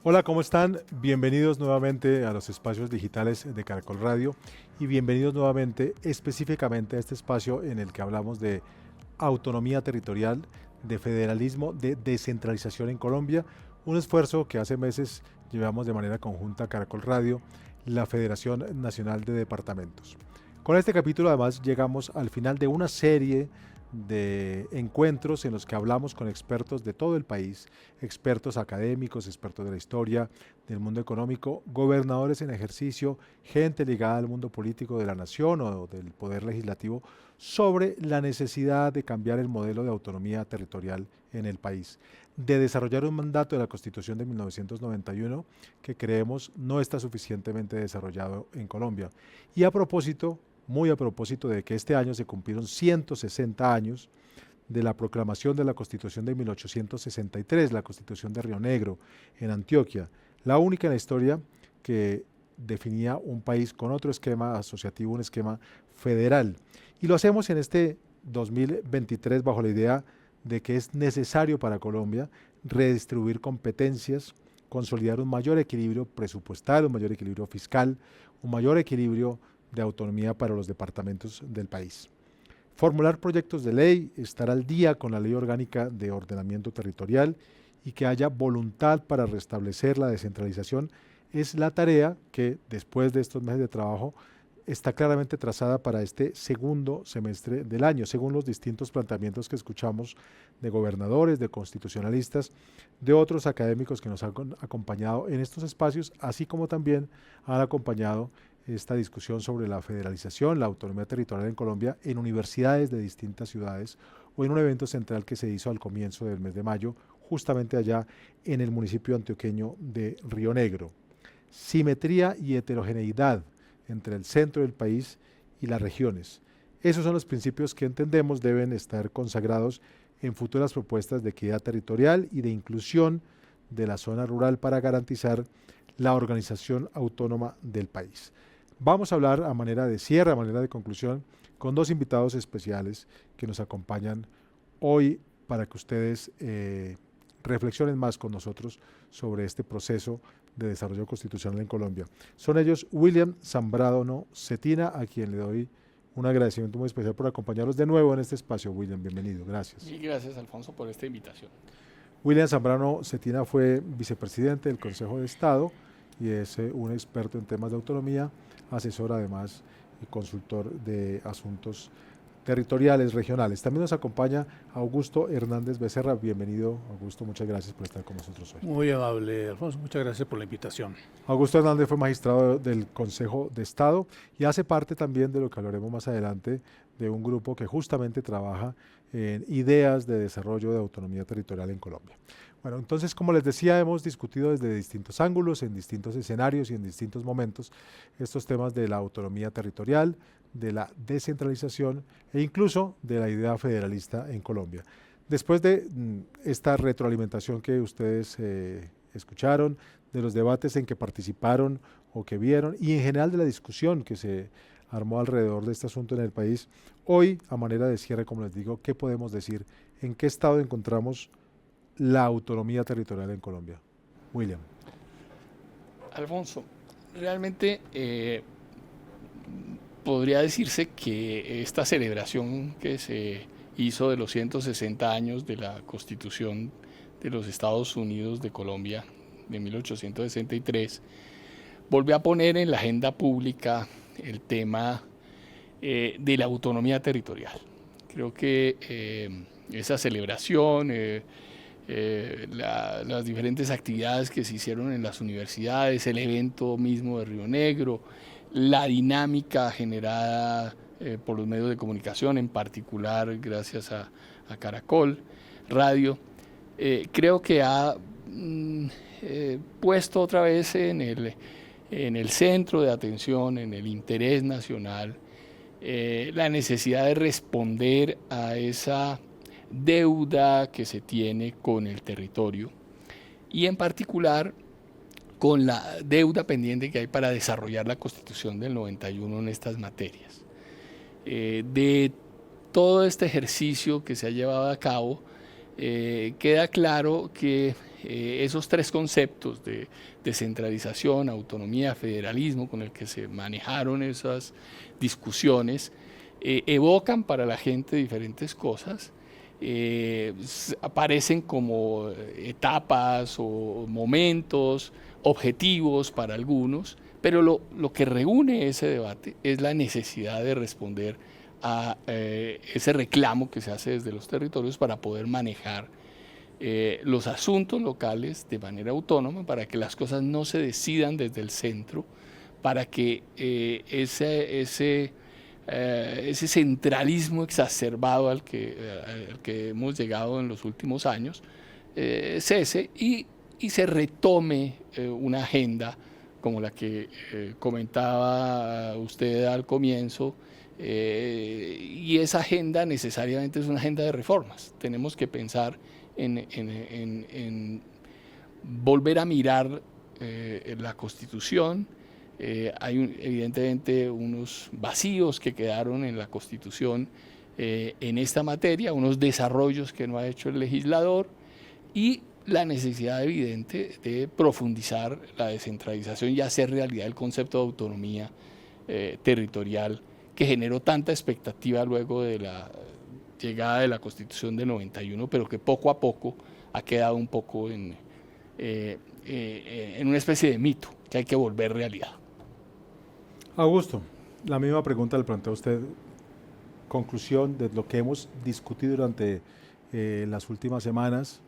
Hola, ¿cómo están? Bienvenidos nuevamente a los espacios digitales de Caracol Radio y bienvenidos nuevamente específicamente a este espacio en el que hablamos de autonomía territorial, de federalismo, de descentralización en Colombia, un esfuerzo que hace meses llevamos de manera conjunta a Caracol Radio, la Federación Nacional de Departamentos. Con este capítulo además llegamos al final de una serie de encuentros en los que hablamos con expertos de todo el país, expertos académicos, expertos de la historia, del mundo económico, gobernadores en ejercicio, gente ligada al mundo político de la nación o del poder legislativo, sobre la necesidad de cambiar el modelo de autonomía territorial en el país, de desarrollar un mandato de la Constitución de 1991 que creemos no está suficientemente desarrollado en Colombia. Y a propósito, muy a propósito de que este año se cumplieron 160 años de la proclamación de la Constitución de 1863, la Constitución de Río Negro, en Antioquia, la única en la historia que definía un país con otro esquema asociativo, un esquema federal. Y lo hacemos en este 2023 bajo la idea de que es necesario para Colombia redistribuir competencias, consolidar un mayor equilibrio presupuestal, un mayor equilibrio fiscal, un mayor equilibrio de autonomía para los departamentos del país. Formular proyectos de ley, estar al día con la Ley Orgánica de Ordenamiento Territorial y que haya voluntad para restablecer la descentralización es la tarea que, después de estos meses de trabajo, está claramente trazada para este segundo semestre del año, según los distintos planteamientos que escuchamos de gobernadores, de constitucionalistas, de otros académicos que nos han acompañado en estos espacios, así como también han acompañado esta discusión sobre la federalización, la autonomía territorial en Colombia, en universidades de distintas ciudades o en un evento central que se hizo al comienzo del mes de mayo, justamente allá en el municipio antioqueño de Río Negro. Simetría y heterogeneidad entre el centro del país y las regiones. Esos son los principios que entendemos deben estar consagrados en futuras propuestas de equidad territorial y de inclusión de la zona rural para garantizar la organización autónoma del país. Vamos a hablar a manera de cierre, a manera de conclusión, con dos invitados especiales que nos acompañan hoy para que ustedes reflexionen más con nosotros sobre este proceso de desarrollo constitucional en Colombia. Son ellos William Zambrano Cetina, a quien le doy un agradecimiento muy especial por acompañarnos de nuevo en este espacio. William, bienvenido, gracias. Y gracias, Alfonso, por esta invitación. William Zambrano Cetina fue vicepresidente del Consejo de Estado y es un experto en temas de autonomía, asesor además y consultor de asuntos territoriales, regionales. También nos acompaña Augusto Hernández Becerra. Bienvenido, Augusto, muchas gracias por estar con nosotros hoy. Muy amable, Alfonso, muchas gracias por la invitación. Augusto Hernández fue magistrado del Consejo de Estado y hace parte también de lo que hablaremos más adelante de un grupo que justamente trabaja en ideas de desarrollo de autonomía territorial en Colombia. Bueno, entonces, como les decía, hemos discutido desde distintos ángulos, en distintos escenarios y en distintos momentos estos temas de la autonomía territorial, de la descentralización e incluso de la idea federalista en Colombia. Después de esta retroalimentación que ustedes escucharon, de los debates en que participaron o que vieron y en general de la discusión que se armó alrededor de este asunto en el país, hoy, a manera de cierre, como les digo, ¿qué podemos decir? ¿En qué estado encontramos la autonomía territorial en Colombia? William. Alfonso, realmente podría decirse que esta celebración que se hizo de los 160 años de la Constitución de los Estados Unidos de Colombia de 1863 volvió a poner en la agenda pública el tema de la autonomía territorial. Creo que esa celebración, las diferentes actividades que se hicieron en las universidades, el evento mismo de Río Negro, la dinámica generada por los medios de comunicación, en particular gracias a Caracol Radio, creo que ha puesto otra vez en el centro de atención, en el interés nacional, la necesidad de responder a esa deuda que se tiene con el territorio y en particular con la deuda pendiente que hay para desarrollar la Constitución del 91 en estas materias. De todo este ejercicio que se ha llevado a cabo, queda claro que esos tres conceptos de descentralización, autonomía, federalismo, con el que se manejaron esas discusiones, evocan para la gente diferentes cosas, aparecen como etapas o momentos, objetivos para algunos, pero lo que reúne ese debate es la necesidad de responder a ese reclamo que se hace desde los territorios para poder manejar los asuntos locales de manera autónoma, para que las cosas no se decidan desde el centro, para que ese centralismo exacerbado al que hemos llegado en los últimos años cese y se retome una agenda como la que comentaba usted al comienzo, y esa agenda necesariamente es una agenda de reformas. Tenemos que pensar en volver a mirar la Constitución. Hay evidentemente unos vacíos que quedaron en la Constitución en esta materia, unos desarrollos que no ha hecho el legislador y la necesidad evidente de profundizar la descentralización y hacer realidad el concepto de autonomía territorial que generó tanta expectativa luego de la llegada de la Constitución de 91, pero que poco a poco ha quedado un poco en una especie de mito que hay que volver realidad. Augusto, la misma pregunta le planteo a usted. Conclusión de lo que hemos discutido durante las últimas semanas.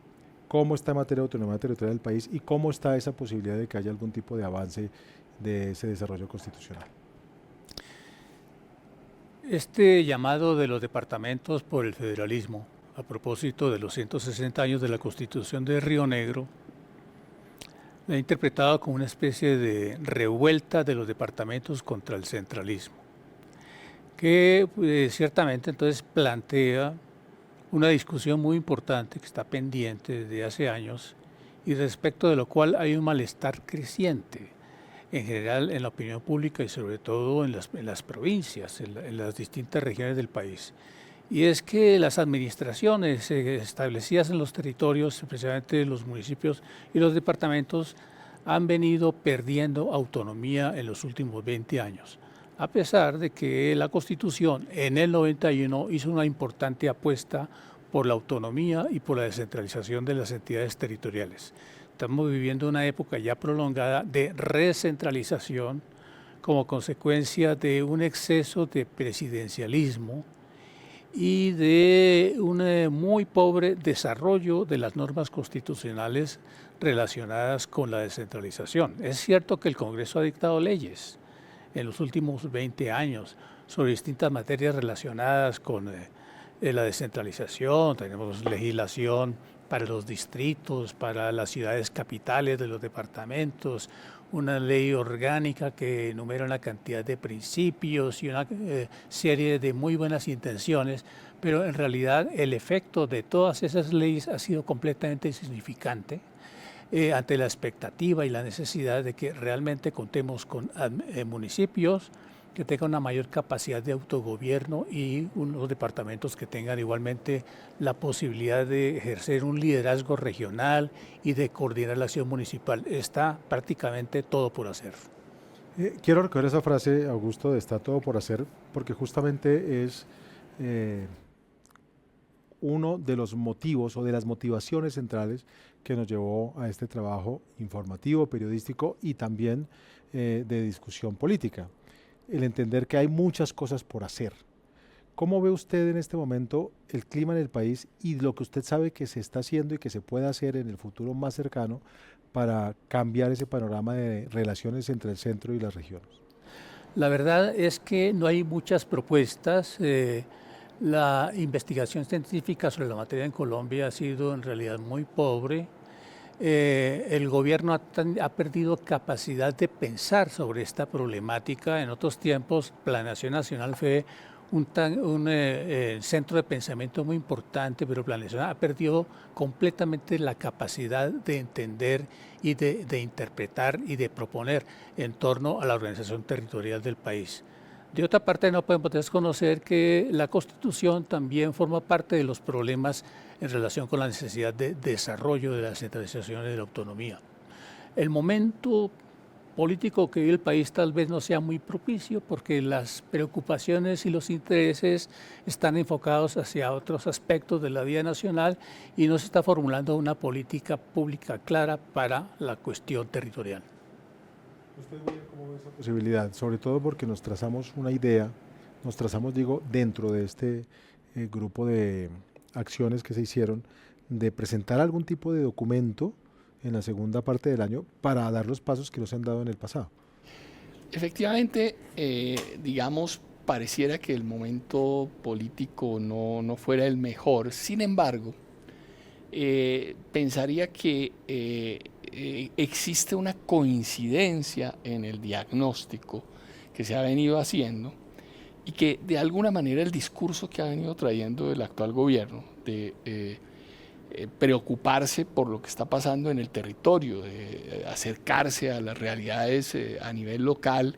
¿Cómo está en materia de autonomía territorial del país y cómo está esa posibilidad de que haya algún tipo de avance de ese desarrollo constitucional? Este llamado de los departamentos por el federalismo, a propósito de los 160 años de la Constitución de Río Negro, la he interpretado como una especie de revuelta de los departamentos contra el centralismo, que ciertamente entonces plantea una discusión muy importante que está pendiente desde hace años y respecto de lo cual hay un malestar creciente en general en la opinión pública y sobre todo en las provincias, en las distintas regiones del país. Y es que las administraciones establecidas en los territorios, especialmente los municipios y los departamentos, han venido perdiendo autonomía en los últimos 20 años, a pesar de que la Constitución en el 91 hizo una importante apuesta por la autonomía y por la descentralización de las entidades territoriales. Estamos viviendo una época ya prolongada de recentralización como consecuencia de un exceso de presidencialismo y de un muy pobre desarrollo de las normas constitucionales relacionadas con la descentralización. Es cierto que el Congreso ha dictado leyes en los últimos 20 años sobre distintas materias relacionadas con la descentralización. Tenemos legislación para los distritos, para las ciudades capitales de los departamentos, una ley orgánica que enumera una cantidad de principios y una serie de muy buenas intenciones, pero en realidad el efecto de todas esas leyes ha sido completamente insignificante ante la expectativa y la necesidad de que realmente contemos con municipios que tengan una mayor capacidad de autogobierno y unos departamentos que tengan igualmente la posibilidad de ejercer un liderazgo regional y de coordinar la acción municipal. Está prácticamente todo por hacer. Quiero recoger esa frase, Augusto, de está todo por hacer, porque justamente es uno de los motivos o de las motivaciones centrales que nos llevó a este trabajo informativo, periodístico y también de discusión política. El entender que hay muchas cosas por hacer. ¿Cómo ve usted en este momento el clima en el país y lo que usted sabe que se está haciendo y que se puede hacer en el futuro más cercano para cambiar ese panorama de relaciones entre el centro y las regiones? La verdad es que no hay muchas propuestas. La investigación científica sobre la materia en Colombia ha sido en realidad muy pobre. El gobierno ha perdido capacidad de pensar sobre esta problemática. En otros tiempos, Planeación Nacional fue un centro de pensamiento muy importante, pero Planeación ha perdido completamente la capacidad de entender y de interpretar y de proponer en torno a la organización territorial del país. De otra parte, no podemos desconocer que la Constitución también forma parte de los problemas en relación con la necesidad de desarrollo de la descentralización y de la autonomía. El momento político que vive el país tal vez no sea muy propicio porque las preocupaciones y los intereses están enfocados hacia otros aspectos de la vida nacional y no se está formulando una política pública clara para la cuestión territorial. ¿Usted cómo ve esa posibilidad? Sobre todo porque nos trazamos una idea, digo, dentro de este grupo de acciones que se hicieron, de presentar algún tipo de documento en la segunda parte del año para dar los pasos que no se han dado en el pasado. Efectivamente, digamos, pareciera que el momento político no fuera el mejor. Sin embargo, pensaría que existe una coincidencia en el diagnóstico que se ha venido haciendo y que de alguna manera el discurso que ha venido trayendo el actual gobierno de preocuparse por lo que está pasando en el territorio, de acercarse a las realidades a nivel local,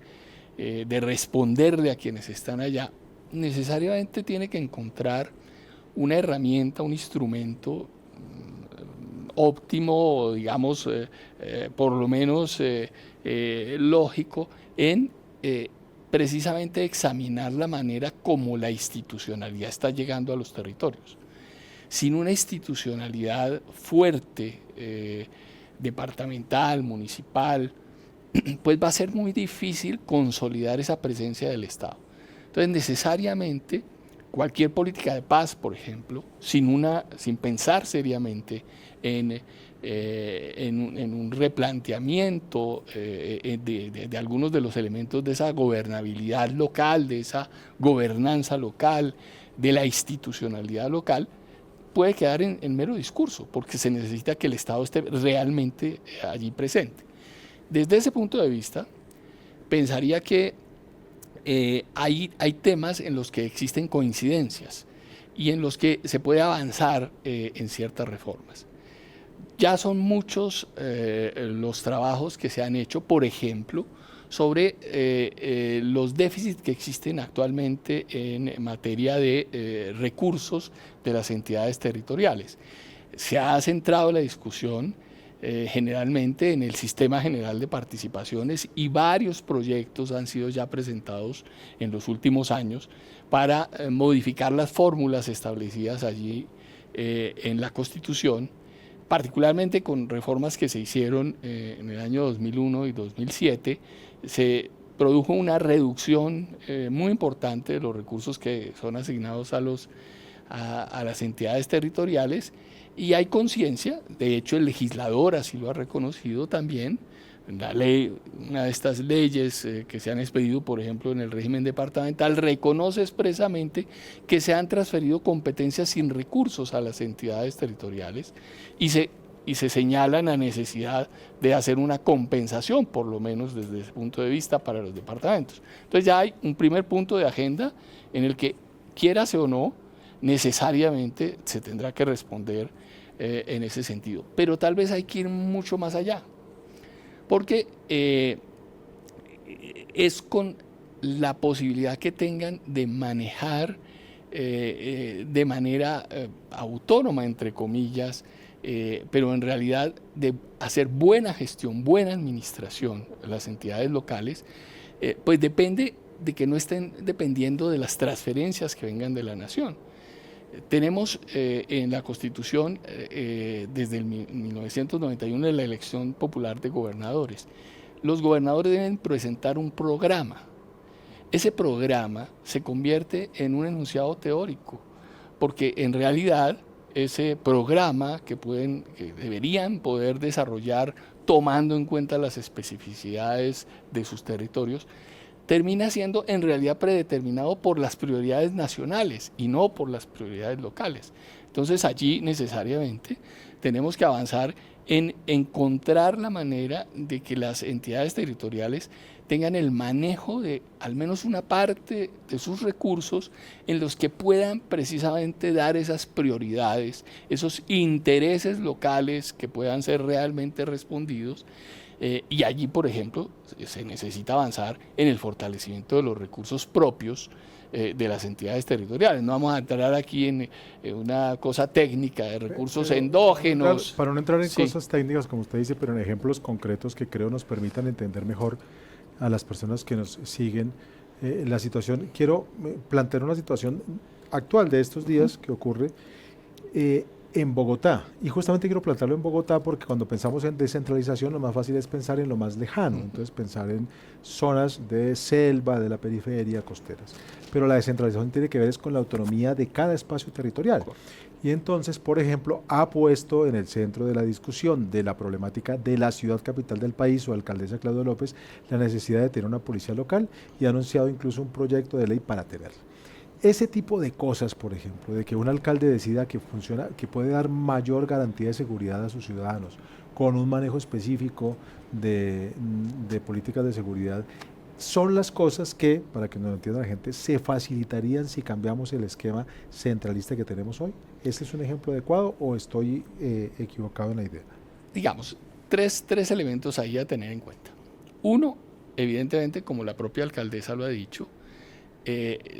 de responderle a quienes están allá, necesariamente tiene que encontrar una herramienta, un instrumento óptimo, digamos, por lo menos lógico, en precisamente examinar la manera como la institucionalidad está llegando a los territorios. Sin una institucionalidad fuerte, departamental, municipal, pues va a ser muy difícil consolidar esa presencia del Estado. Entonces, necesariamente, cualquier política de paz, por ejemplo, sin pensar seriamente en un replanteamiento de algunos de los elementos de esa gobernabilidad local, de esa gobernanza local, de la institucionalidad local, puede quedar en mero discurso, porque se necesita que el Estado esté realmente allí presente. Desde ese punto de vista, pensaría que hay temas en los que existen coincidencias y en los que se puede avanzar en ciertas reformas. Ya son muchos los trabajos que se han hecho, por ejemplo, sobre los déficits que existen actualmente en materia de recursos de las entidades territoriales. Se ha centrado la discusión generalmente en el Sistema General de Participaciones y varios proyectos han sido ya presentados en los últimos años para modificar las fórmulas establecidas allí en la Constitución, particularmente con reformas que se hicieron en el año 2001 y 2007, se produjo una reducción muy importante de los recursos que son asignados a las entidades territoriales y hay conciencia, de hecho el legislador así lo ha reconocido también, la ley, una de estas leyes que se han expedido, por ejemplo, en el régimen departamental, reconoce expresamente que se han transferido competencias sin recursos a las entidades territoriales y se señala la necesidad de hacer una compensación, por lo menos desde ese punto de vista, para los departamentos. Entonces ya hay un primer punto de agenda en el que, quiérase o no, necesariamente se tendrá que responder en ese sentido. Pero tal vez hay que ir mucho más allá, porque es con la posibilidad que tengan de manejar de manera autónoma, entre comillas, pero en realidad de hacer buena gestión, buena administración las entidades locales, pues depende de que no estén dependiendo de las transferencias que vengan de la nación. Tenemos en la Constitución, desde el 1991, la elección popular de gobernadores. Los gobernadores deben presentar un programa. Ese programa se convierte en un enunciado teórico, porque en realidad ese programa que deberían poder desarrollar tomando en cuenta las especificidades de sus territorios, termina siendo en realidad predeterminado por las prioridades nacionales y no por las prioridades locales. Entonces allí necesariamente tenemos que avanzar en encontrar la manera de que las entidades territoriales tengan el manejo de al menos una parte de sus recursos en los que puedan precisamente dar esas prioridades, esos intereses locales que puedan ser realmente respondidos Y allí, por ejemplo, se necesita avanzar en el fortalecimiento de los recursos propios de las entidades territoriales. No vamos a entrar aquí en una cosa técnica de recursos endógenos. Para no entrar en Sí. cosas técnicas, como usted dice, pero en ejemplos concretos que creo nos permitan entender mejor a las personas que nos siguen la situación. Quiero plantear una situación actual de estos días que ocurre en Bogotá. Y justamente quiero plantearlo en Bogotá porque cuando pensamos en descentralización lo más fácil es pensar en lo más lejano, entonces pensar en zonas de selva, de la periferia, costeras. Pero la descentralización tiene que ver es con la autonomía de cada espacio territorial. Y entonces, por ejemplo, ha puesto en el centro de la discusión de la problemática de la ciudad capital del país, su alcaldesa Claudia López, la necesidad de tener una policía local y ha anunciado incluso un proyecto de ley para tenerla. Ese tipo de cosas, por ejemplo, de que un alcalde decida que funciona, que puede dar mayor garantía de seguridad a sus ciudadanos con un manejo específico de políticas de seguridad, son las cosas que, para que nos entienda la gente, se facilitarían si cambiamos el esquema centralista que tenemos hoy. ¿Ese es un ejemplo adecuado o estoy equivocado en la idea? Digamos, tres elementos ahí a tener en cuenta. Uno, evidentemente, como la propia alcaldesa lo ha dicho,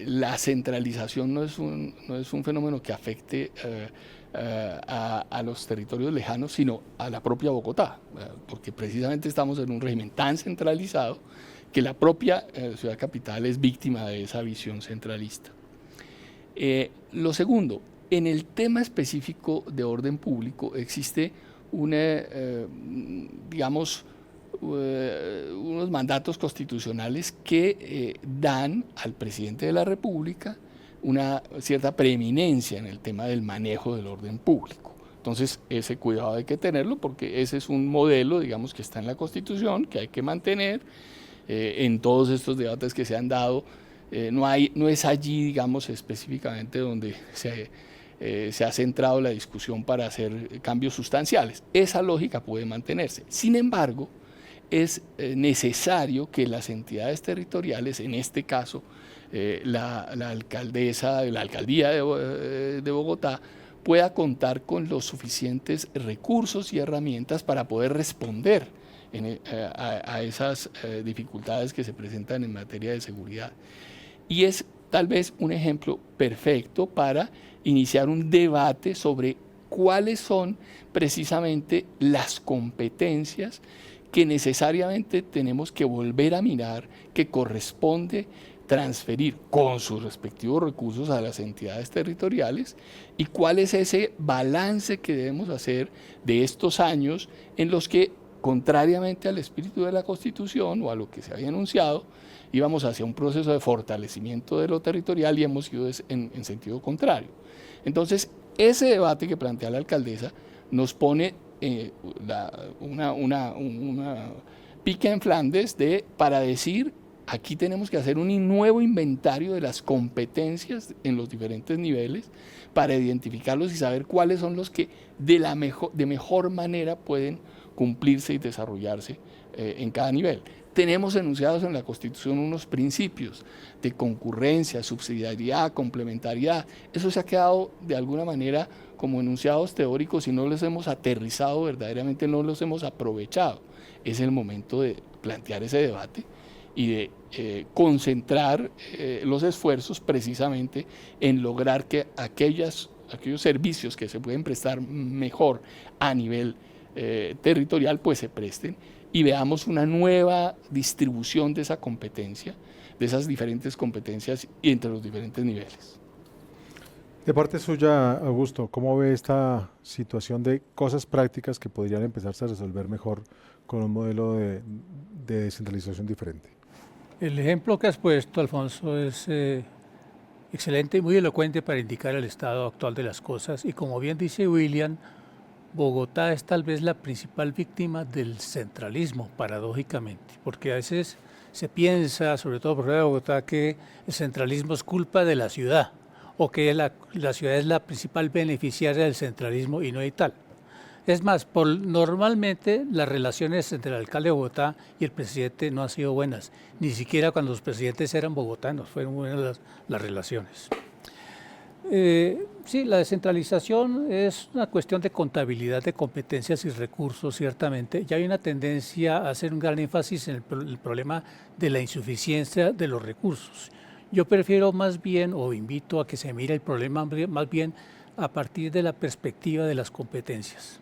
la centralización no es un fenómeno que afecte a los territorios lejanos, sino a la propia Bogotá, porque precisamente estamos en un régimen tan centralizado que la propia ciudad capital es víctima de esa visión centralista. Lo segundo, en el tema específico de orden público existe digamos, unos mandatos constitucionales que dan al presidente de la República una cierta preeminencia en el tema del manejo del orden público. Entonces, ese cuidado hay que tenerlo porque ese es un modelo, digamos, que está en la Constitución, que hay que mantener en todos estos debates que se han dado. No es allí, digamos, específicamente donde se ha centrado la discusión para hacer cambios sustanciales. Esa lógica puede mantenerse. Sin embargo, es necesario que las entidades territoriales, en este caso la alcaldía de Bogotá, pueda contar con los suficientes recursos y herramientas para poder responder a esas dificultades que se presentan en materia de seguridad. Y es tal vez un ejemplo perfecto para iniciar un debate sobre cuáles son precisamente las competencias que necesariamente tenemos que volver a mirar, que corresponde transferir con sus respectivos recursos a las entidades territoriales y cuál es ese balance que debemos hacer de estos años en los que, contrariamente al espíritu de la Constitución o a lo que se había anunciado, íbamos hacia un proceso de fortalecimiento de lo territorial y hemos ido en sentido contrario. Entonces, ese debate que plantea la alcaldesa nos pone una pica en Flandes para decir, aquí tenemos que hacer un nuevo inventario de las competencias en los diferentes niveles para identificarlos y saber cuáles son los que de mejor manera pueden cumplirse y desarrollarse en cada nivel. Tenemos enunciados en la Constitución unos principios de concurrencia, subsidiariedad, complementariedad. Eso se ha quedado de alguna manera como enunciados teóricos y no los hemos aterrizado verdaderamente, no los hemos aprovechado. Es el momento de plantear ese debate y de concentrar los esfuerzos precisamente en lograr que aquellos servicios que se pueden prestar mejor a nivel territorial pues se presten y veamos una nueva distribución de esa competencia, de esas diferentes competencias y entre los diferentes niveles. De parte suya, Augusto, ¿cómo ve esta situación de cosas prácticas que podrían empezarse a resolver mejor con un modelo de descentralización diferente? El ejemplo que has puesto, Alfonso, es excelente y muy elocuente para indicar el estado actual de las cosas. Y como bien dice William, Bogotá es tal vez la principal víctima del centralismo, paradójicamente, porque a veces se piensa, sobre todo por fuera de Bogotá, que el centralismo es culpa de la ciudad o que la ciudad es la principal beneficiaria del centralismo y no hay tal. Es más, normalmente las relaciones entre el alcalde de Bogotá y el presidente no han sido buenas, ni siquiera cuando los presidentes eran bogotanos, fueron buenas las relaciones. Sí, la descentralización es una cuestión de contabilidad de competencias y recursos, ciertamente. Ya hay una tendencia a hacer un gran énfasis en el problema de la insuficiencia de los recursos. Yo prefiero más bien, o invito a que se mire el problema más bien a partir de la perspectiva de las competencias.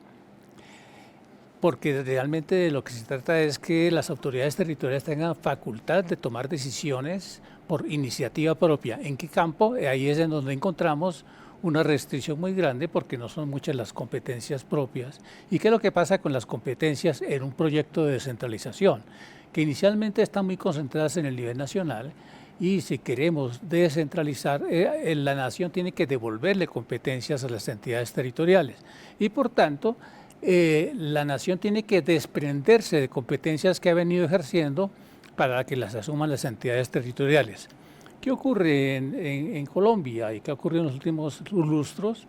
Porque realmente de lo que se trata es que las autoridades territoriales tengan facultad de tomar decisiones por iniciativa propia. ¿En qué campo? Ahí es en donde encontramos una restricción muy grande porque no son muchas las competencias propias. ¿Y qué es lo que pasa con las competencias en un proyecto de descentralización? Que inicialmente están muy concentradas en el nivel nacional y si queremos descentralizar, la nación tiene que devolverle competencias a las entidades territoriales y por tanto la nación tiene que desprenderse de competencias que ha venido ejerciendo para que las asuman las entidades territoriales. ¿Qué ocurre en Colombia y qué ha ocurrido en los últimos lustros?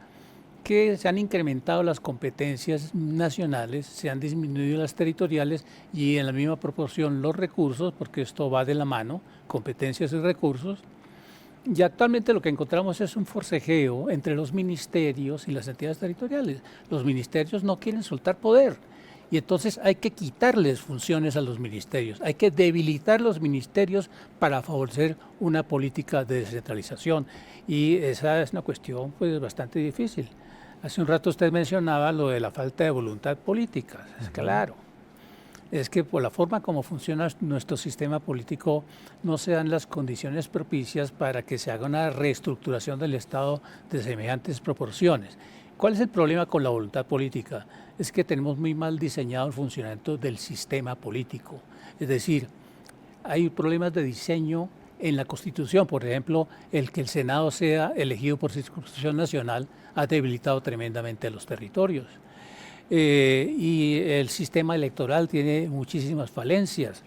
Que se han incrementado las competencias nacionales, se han disminuido las territoriales y en la misma proporción los recursos, porque esto va de la mano, competencias y recursos. Y actualmente lo que encontramos es un forcejeo entre los ministerios y las entidades territoriales. Los ministerios no quieren soltar poder y entonces hay que quitarles funciones a los ministerios, hay que debilitar los ministerios para favorecer una política de descentralización y esa es una cuestión pues bastante difícil. Hace un rato usted mencionaba lo de la falta de voluntad política, es claro. Es que por la forma como funciona nuestro sistema político no se dan las condiciones propicias para que se haga una reestructuración del Estado de semejantes proporciones. ¿Cuál es el problema con la voluntad política? Es que tenemos muy mal diseñado el funcionamiento del sistema político. Es decir, hay problemas de diseño en la Constitución. Por ejemplo, el que el Senado sea elegido por circunscripción nacional ha debilitado tremendamente a los territorios. Y el sistema electoral tiene muchísimas falencias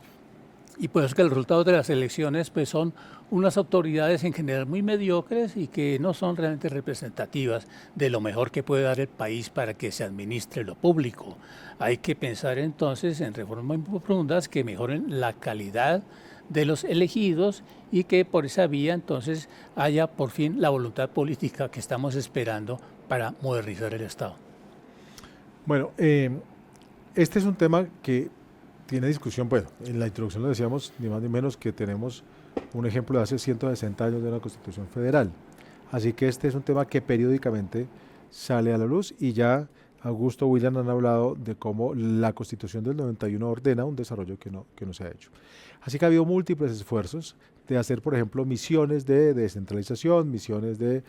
y pues que los resultados de las elecciones pues son unas autoridades en general muy mediocres y que no son realmente representativas de lo mejor que puede dar el país para que se administre lo público. Hay que pensar entonces en reformas muy profundas que mejoren la calidad de los elegidos y que por esa vía entonces haya por fin la voluntad política que estamos esperando para modernizar el Estado. Bueno, este es un tema que tiene discusión. Bueno, en la introducción lo decíamos, ni más ni menos que tenemos un ejemplo de hace 160 años de una Constitución Federal. Así que este es un tema que periódicamente sale a la luz y ya Augusto, William han hablado de cómo la Constitución del 91 ordena un desarrollo que no se ha hecho. Así que ha habido múltiples esfuerzos de hacer, por ejemplo, misiones de descentralización, misiones de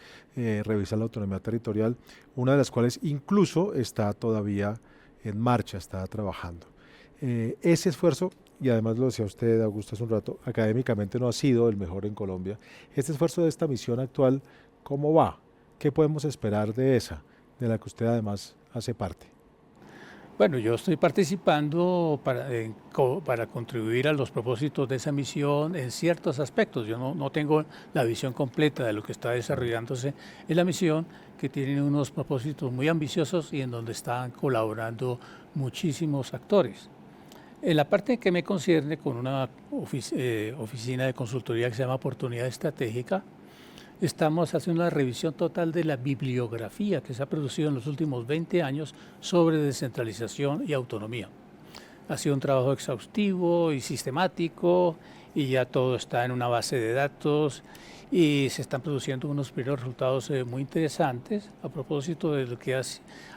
revisar la autonomía territorial, una de las cuales incluso está todavía en marcha, está trabajando. Ese esfuerzo, y además lo decía usted, Augusto, hace un rato, académicamente no ha sido el mejor en Colombia. Este esfuerzo de esta misión actual, ¿cómo va? ¿Qué podemos esperar de esa, de la que usted además hace parte? Bueno, yo estoy participando para contribuir a los propósitos de esa misión en ciertos aspectos. Yo no tengo la visión completa de lo que está desarrollándose en la misión, que tiene unos propósitos muy ambiciosos y en donde están colaborando muchísimos actores. En la parte que me concierne con una oficina de consultoría que se llama Oportunidad Estratégica, estamos haciendo una revisión total de la bibliografía que se ha producido en los últimos 20 años sobre descentralización y autonomía. Ha sido un trabajo exhaustivo y sistemático y ya todo está en una base de datos y se están produciendo unos primeros resultados muy interesantes a propósito de lo que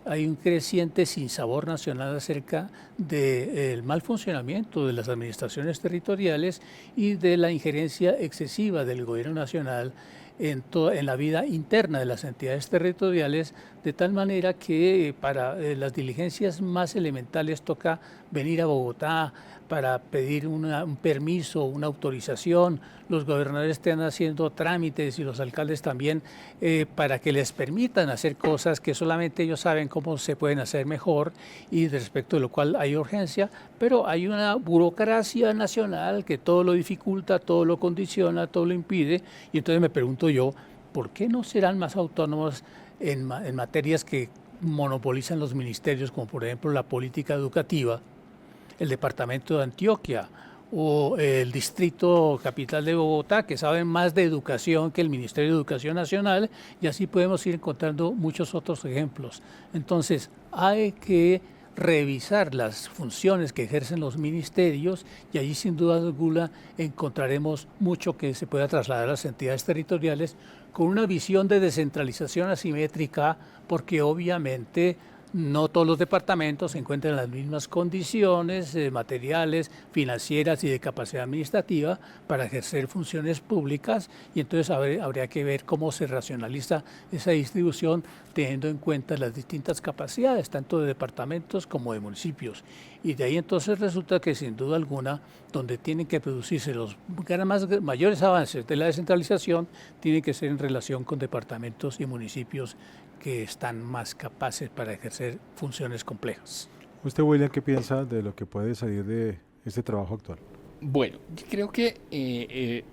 hay un creciente sinsabor nacional acerca del mal funcionamiento de las administraciones territoriales y de la injerencia excesiva del gobierno nacional en la vida interna de las entidades territoriales, de tal manera que para las diligencias más elementales toca venir a Bogotá para pedir un permiso, una autorización. Los gobernadores están haciendo trámites y los alcaldes también para que les permitan hacer cosas que solamente ellos saben cómo se pueden hacer mejor y respecto de lo cual hay urgencia, pero hay una burocracia nacional que todo lo dificulta, todo lo condiciona, todo lo impide y entonces me pregunto yo, ¿por qué no serán más autónomos en materias que monopolizan los ministerios, como por ejemplo la política educativa, el departamento de Antioquia o el Distrito Capital de Bogotá, que saben más de educación que el Ministerio de Educación Nacional, y así podemos ir encontrando muchos otros ejemplos. Entonces, hay que revisar las funciones que ejercen los ministerios y allí sin duda alguna encontraremos mucho que se pueda trasladar a las entidades territoriales con una visión de descentralización asimétrica, porque obviamente no todos los departamentos se encuentran en las mismas condiciones materiales, financieras y de capacidad administrativa para ejercer funciones públicas, y entonces habría que ver cómo se racionaliza esa distribución teniendo en cuenta las distintas capacidades, tanto de departamentos como de municipios. Y de ahí entonces resulta que sin duda alguna, donde tienen que producirse los mayores avances de la descentralización, tiene que ser en relación con departamentos y municipios que están más capaces para ejercer funciones complejas. ¿Usted, William, qué piensa de lo que puede salir de este trabajo actual? Bueno, yo creo que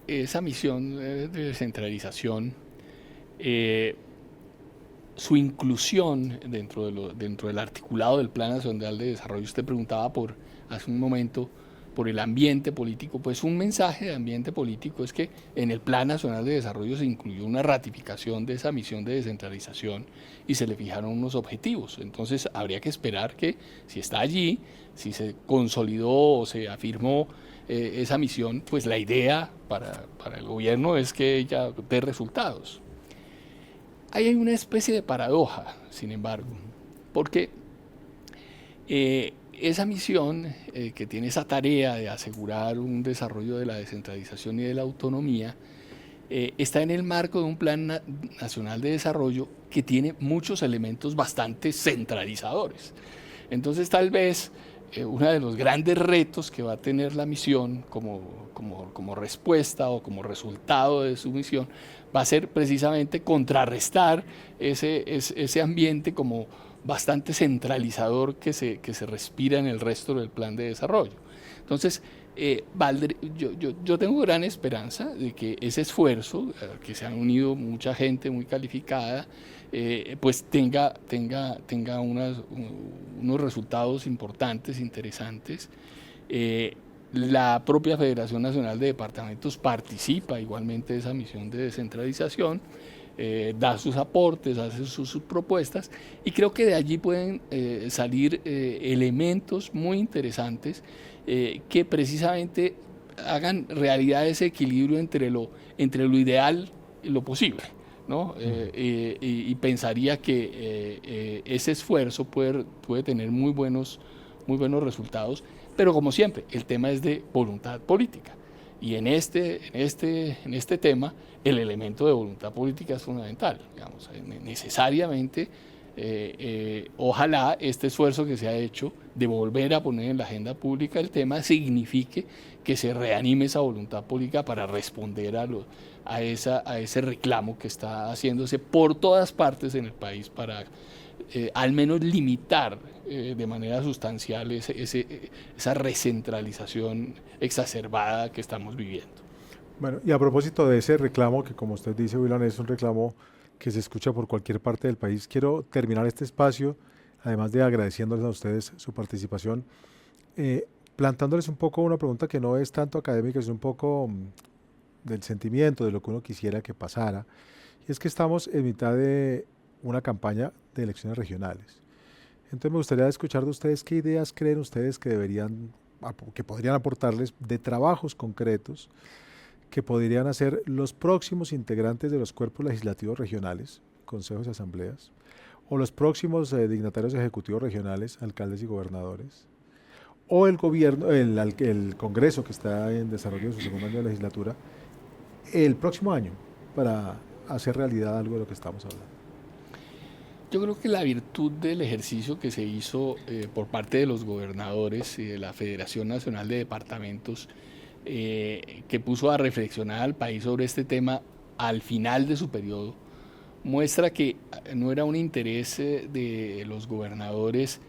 esa misión de descentralización, su inclusión dentro del articulado del Plan Nacional de Desarrollo, usted preguntaba hace un momento por el ambiente político, pues un mensaje de ambiente político es que en el Plan Nacional de Desarrollo se incluyó una ratificación de esa misión de descentralización y se le fijaron unos objetivos. Entonces habría que esperar que si está allí, si se consolidó o se afirmó esa misión, pues la idea para el gobierno es que ella dé resultados. Ahí hay una especie de paradoja, sin embargo, porque esa misión que tiene esa tarea de asegurar un desarrollo de la descentralización y de la autonomía, está en el marco de un Plan Nacional de Desarrollo que tiene muchos elementos bastante centralizadores. Entonces, tal vez uno de los grandes retos que va a tener la misión como respuesta o como resultado de su misión va a ser precisamente contrarrestar ese ambiente como bastante centralizador que se respira en el resto del plan de desarrollo. Entonces, yo tengo gran esperanza de que ese esfuerzo, que se han unido mucha gente muy calificada, pues tenga unos resultados importantes, interesantes. La propia Federación Nacional de Departamentos participa igualmente de esa misión de descentralización, da sus aportes, hace sus propuestas, y creo que de allí pueden salir elementos muy interesantes que precisamente hagan realidad ese equilibrio entre lo ideal y lo posible, ¿no? Y pensaría que ese esfuerzo puede tener muy buenos resultados, pero como siempre, el tema es de voluntad política. Y en este tema, el elemento de voluntad política es fundamental. Digamos, necesariamente, ojalá este esfuerzo que se ha hecho de volver a poner en la agenda pública el tema signifique que se reanime esa voluntad política para responder a ese reclamo que está haciéndose por todas partes en el país para al menos limitar de manera sustancial esa recentralización exacerbada que estamos viviendo. Bueno, y a propósito de ese reclamo, que como usted dice, William, es un reclamo que se escucha por cualquier parte del país, quiero terminar este espacio, además de agradeciéndoles a ustedes su participación, plantándoles un poco una pregunta que no es tanto académica, es un poco del sentimiento, de lo que uno quisiera que pasara, y es que estamos en mitad de una campaña de elecciones regionales. Entonces me gustaría escuchar de ustedes qué ideas creen ustedes que podrían aportarles de trabajos concretos que podrían hacer los próximos integrantes de los cuerpos legislativos regionales, consejos y asambleas, o los próximos dignatarios ejecutivos regionales, alcaldes y gobernadores, o el gobierno, el Congreso que está en desarrollo de su segundo año de legislatura, el próximo año, para hacer realidad algo de lo que estamos hablando. Yo creo que la virtud del ejercicio que se hizo por parte de los gobernadores y de la Federación Nacional de Departamentos, que puso a reflexionar al país sobre este tema al final de su periodo, muestra que no era un interés de los gobernadores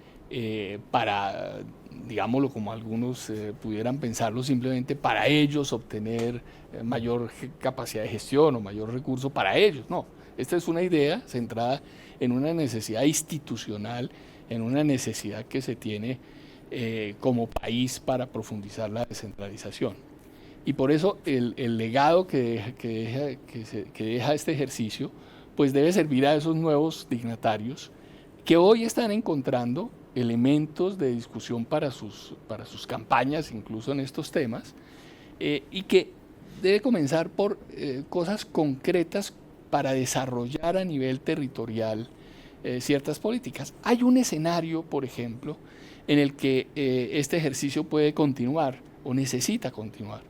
para, digámoslo como algunos pudieran pensarlo, simplemente para ellos obtener mayor capacidad de gestión o mayor recurso para ellos. No, esta es una idea centrada en una necesidad institucional, en una necesidad que se tiene como país para profundizar la descentralización. Y por eso el legado que deja este ejercicio pues debe servir a esos nuevos dignatarios que hoy están encontrando elementos de discusión para sus campañas, incluso en estos temas, y que debe comenzar por cosas concretas para desarrollar a nivel territorial ciertas políticas. Hay un escenario, por ejemplo, en el que este ejercicio puede continuar o necesita continuar.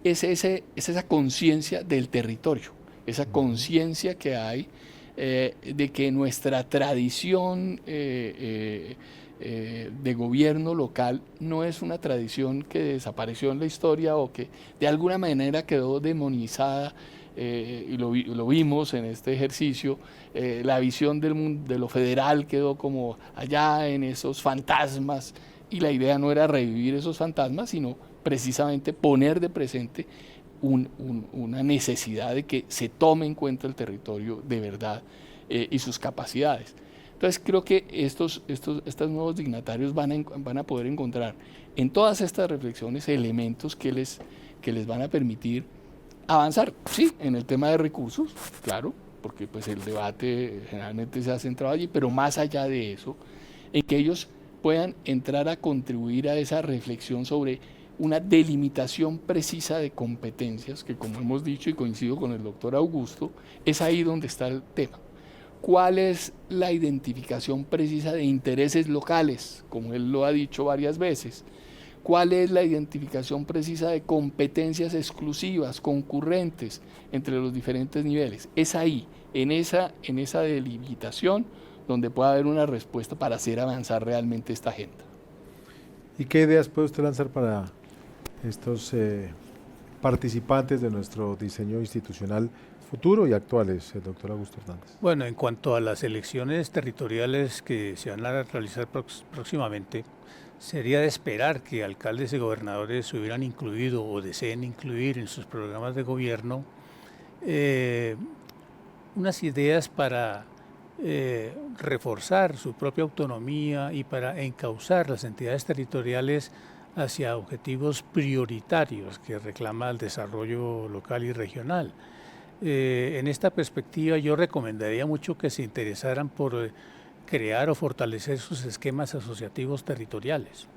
Es esa conciencia del territorio, esa conciencia que hay de que nuestra tradición de gobierno local no es una tradición que desapareció en la historia o que de alguna manera quedó demonizada, y lo vimos en este ejercicio. La visión del mundo, de lo federal, quedó como allá en esos fantasmas, y la idea no era revivir esos fantasmas, sino precisamente poner de presente una necesidad de que se tome en cuenta el territorio de verdad y sus capacidades. Entonces creo que estos nuevos dignatarios van a poder encontrar en todas estas reflexiones elementos que les van a permitir avanzar, sí, en el tema de recursos, claro, porque pues el debate generalmente se ha centrado allí, pero más allá de eso, en que ellos puedan entrar a contribuir a esa reflexión sobre una delimitación precisa de competencias, que como hemos dicho y coincido con el doctor Augusto, es ahí donde está el tema. ¿Cuál es la identificación precisa de intereses locales, como él lo ha dicho varias veces? ¿Cuál es la identificación precisa de competencias exclusivas, concurrentes entre los diferentes niveles? Es ahí, en esa delimitación, donde puede haber una respuesta para hacer avanzar realmente esta agenda. ¿Y qué ideas puede usted lanzar para estos participantes de nuestro diseño institucional futuro y actuales, el doctor Augusto Hernández? Bueno, en cuanto a las elecciones territoriales que se van a realizar próximamente, sería de esperar que alcaldes y gobernadores se hubieran incluido o deseen incluir en sus programas de gobierno unas ideas para reforzar su propia autonomía y para encauzar las entidades territoriales hacia objetivos prioritarios que reclama el desarrollo local y regional. En esta perspectiva yo recomendaría mucho que se interesaran por crear o fortalecer sus esquemas asociativos territoriales,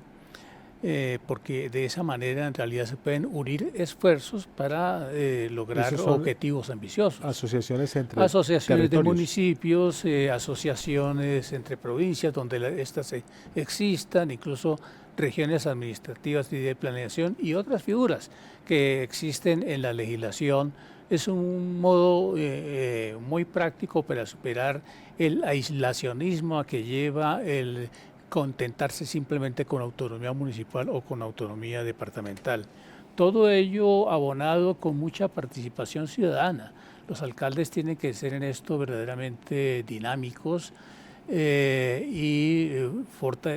porque de esa manera en realidad se pueden unir esfuerzos para lograr objetivos ambiciosos. Asociaciones entre asociaciones de municipios, asociaciones entre provincias donde estas existan, incluso regiones administrativas y de planeación y otras figuras que existen en la legislación. Es un modo muy práctico para superar el aislacionismo a que lleva el contentarse simplemente con autonomía municipal o con autonomía departamental. Todo ello abonado con mucha participación ciudadana. Los alcaldes tienen que ser en esto verdaderamente dinámicos y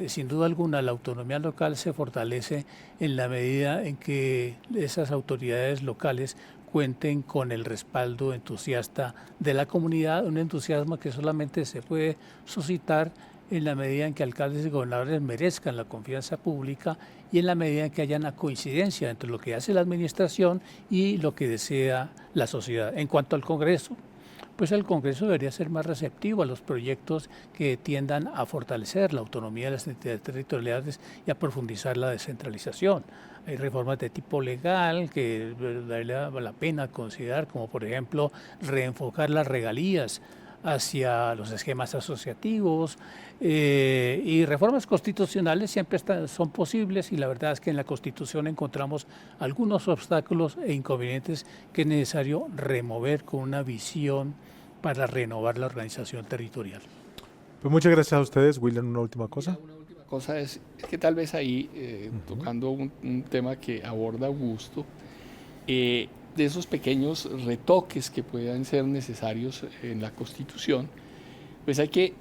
sin duda alguna la autonomía local se fortalece en la medida en que esas autoridades locales cuenten con el respaldo entusiasta de la comunidad, un entusiasmo que solamente se puede suscitar en la medida en que alcaldes y gobernadores merezcan la confianza pública y en la medida en que haya una coincidencia entre lo que hace la administración y lo que desea la sociedad. En cuanto al Congreso, pues el Congreso debería ser más receptivo a los proyectos que tiendan a fortalecer la autonomía de las entidades territoriales y a profundizar la descentralización. Hay reformas de tipo legal que vale la pena considerar, como por ejemplo reenfocar las regalías hacia los esquemas asociativos, y reformas constitucionales siempre son posibles, y la verdad es que en la Constitución encontramos algunos obstáculos e inconvenientes que es necesario remover con una visión para renovar la organización territorial. Pues muchas gracias a ustedes. William, una última cosa. Una última cosa es que tal vez ahí, tocando un tema que aborda Augusto, de esos pequeños retoques que puedan ser necesarios en la Constitución, pues hay que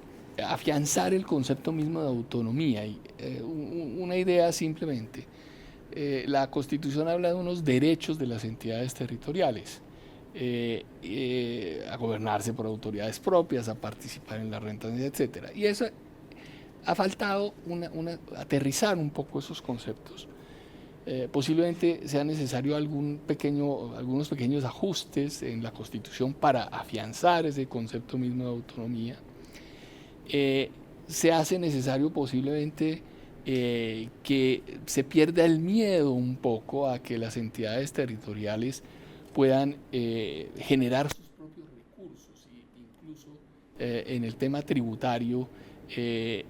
afianzar el concepto mismo de autonomía. Y una idea simplemente, la Constitución habla de unos derechos de las entidades territoriales, a gobernarse por autoridades propias, a participar en las rentas, etcétera. Y eso ha faltado aterrizar un poco esos conceptos. Posiblemente sea necesario algunos pequeños ajustes en la Constitución para afianzar ese concepto mismo de autonomía. Se hace necesario posiblemente que se pierda el miedo un poco a que las entidades territoriales puedan generar sus propios recursos e incluso en el tema tributario que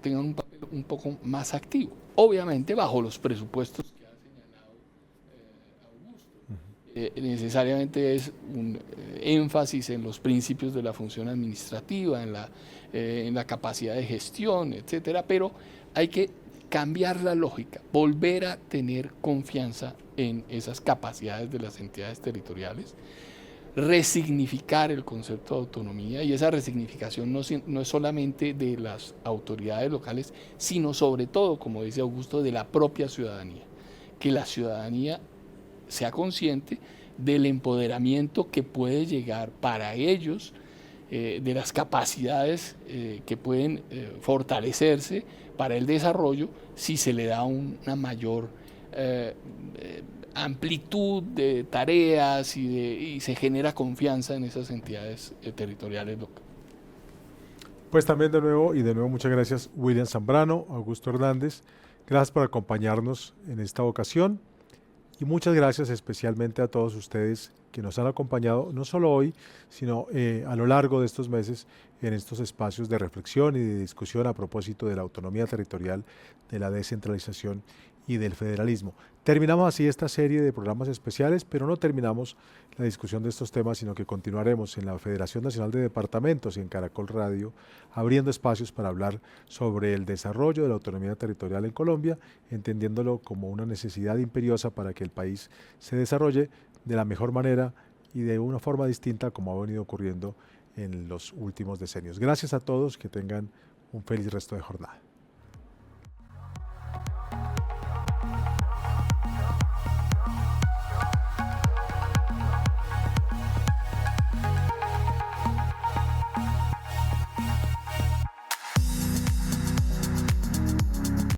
tengan un papel un poco más activo, obviamente bajo los presupuestos que ha señalado Augusto. Necesariamente es un énfasis en los principios de la función administrativa, en la capacidad de gestión, etcétera, pero hay que cambiar la lógica, volver a tener confianza en esas capacidades de las entidades territoriales, resignificar el concepto de autonomía, y esa resignificación no es solamente de las autoridades locales, sino sobre todo, como dice Augusto, de la propia ciudadanía, que la ciudadanía sea consciente del empoderamiento que puede llegar para ellos, de las capacidades que pueden fortalecerse para el desarrollo si se le da una mayor amplitud de tareas y se genera confianza en esas entidades territoriales locales. Pues también de nuevo muchas gracias William Zambrano, Augusto Hernández, gracias por acompañarnos en esta ocasión y muchas gracias especialmente a todos ustedes que nos han acompañado no solo hoy, sino a lo largo de estos meses en estos espacios de reflexión y de discusión a propósito de la autonomía territorial, de la descentralización y del federalismo. Terminamos así esta serie de programas especiales, pero no terminamos la discusión de estos temas, sino que continuaremos en la Federación Nacional de Departamentos y en Caracol Radio, abriendo espacios para hablar sobre el desarrollo de la autonomía territorial en Colombia, entendiéndolo como una necesidad imperiosa para que el país se desarrolle de la mejor manera y de una forma distinta como ha venido ocurriendo en los últimos decenios. Gracias a todos, que tengan un feliz resto de jornada.